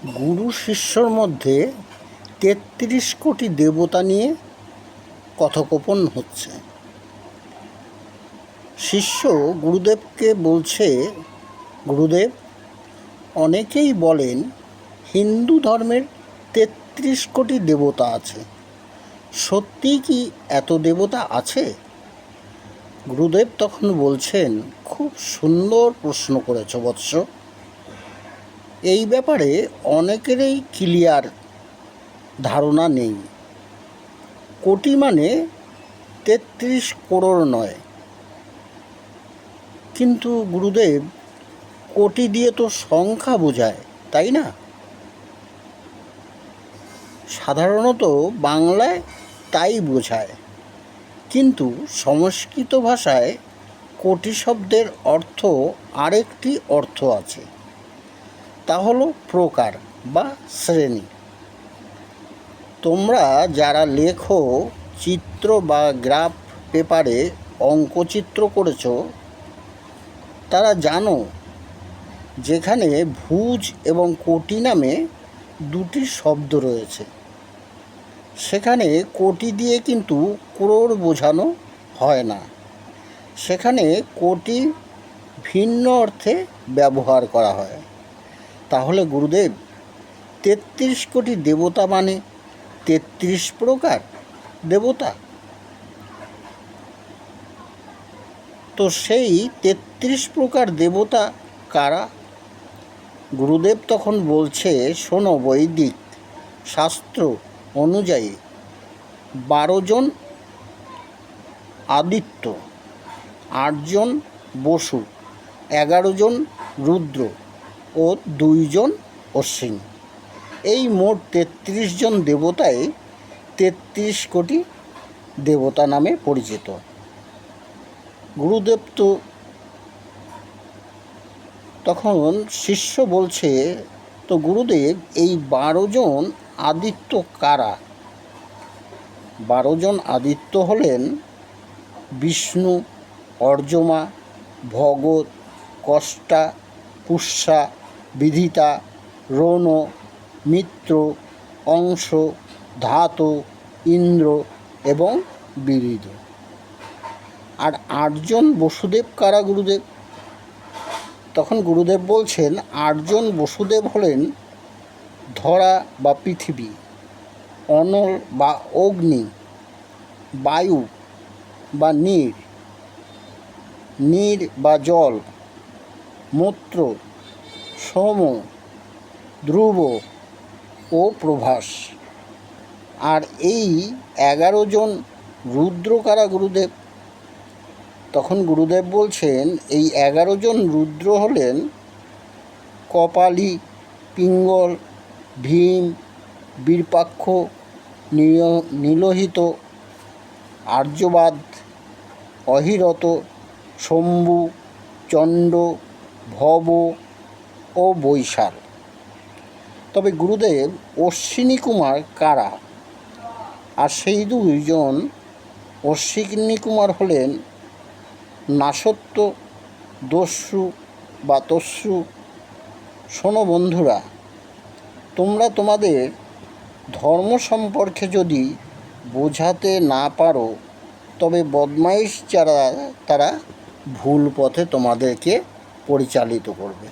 গুরু শিষ্যর মধ্যে ৩৩ কোটি দেবতা নিয়ে কথোপকথন হচ্ছে। শিষ্য গুরুদেবকে বলছে, গুরুদেব, অনেকেই বলেন হিন্দু ধর্মের ৩৩ কোটি দেবতা আছে, সত্যিই কি এত দেবতা আছে? গুরুদেব তখন বলছেন, খুব সুন্দর প্রশ্ন করেছ বৎস। এই ব্যাপারে অনেকেরই ক্লিয়ার ধারণা নেই। কোটি মানে ৩৩ করোড় নয়। কিন্তু গুরুদেব, কোটি দিয়ে তো সংখ্যা বোঝায়, তাই না? সাধারণত বাংলায় তাই বোঝায়, কিন্তু সংস্কৃত ভাষায় কোটি শব্দের অর্থ আরেকটি অর্থ আছে, তা হলো প্রকার বা শ্রেণী। তোমরা যারা লেখো, চিত্র বা গ্রাফ পেপারে অঙ্কচিত্র করেছ, তারা জানো যেখানে ভুজ এবং কোটি নামে দুটি শব্দ রয়েছে, সেখানে কোটি দিয়ে কিন্তু করোড় বোঝানো হয় না। সেখানে কোটি ভিন্ন অর্থে ব্যবহার করা হয়। তাহলে গুরুদেব, ৩৩ কোটি দেবতা মানে ৩৩ প্রকার দেবতা। তো সেই ৩৩ প্রকার দেবতা কারা? গুরুদেব তখন বলছে, শোনো, বৈদিক শাস্ত্র অনুযায়ী ১২ জন আদিত্য, ৮ জন বসু, ১১ জন রুদ্র ও ২ জন অশ্বিনী। এই মোট ৩৩ জন দেবতাই ৩৩ কোটি দেবতা নামে পরিচিত। গুরুদেব তো তখন শিষ্য বলছে, তো গুরুদেব, এই ১২ জন আদিত্য কারা? ১২ জন আদিত্য হলেন বিষ্ণু, অর্যমা, ভগৎ, কষ্টা, পুষ্যা, বিধিতা, রণ, মিত্র, অংশ, ধাত, ইন্দ্র এবং বিবিধ। আর ৮ জন বসুদেব কারা গুরুদেব? তখন গুরুদেব বলছেন, ৮ জন বসুদেব হলেন ধরা বা পৃথিবী, অনল বা অগ্নি, বায়ু বা নীর, নীর বা জল, মূত্র, সোম, ধ্রুব ও প্রভাস। আর এই ১১ জন রুদ্র কারা গুরুদেব? তখন গুরুদেব বলছেন, এই ১১ জন রুদ্র হলেন কপালী, পিঙ্গল, ভীম, বিরূপাক্ষ, নীলহিত, আর্যবাদ, অহিরত, শম্ভু, চণ্ড, ভব ও বৈশাল। তবে গুরুদেব, অশ্বিনী কুমার কারা? আর সেই ২ জন অশ্বিনী কুমার হলেন নাসত্ব, দস্যু বা তস্যু। শোনো বন্ধুরা, তোমরা তোমাদের ধর্ম সম্পর্কে যদি বোঝাতে না পারো, তবে বদমাইশ যারা, তারা ভুল পথে তোমাদেরকে পরিচালিত করবে।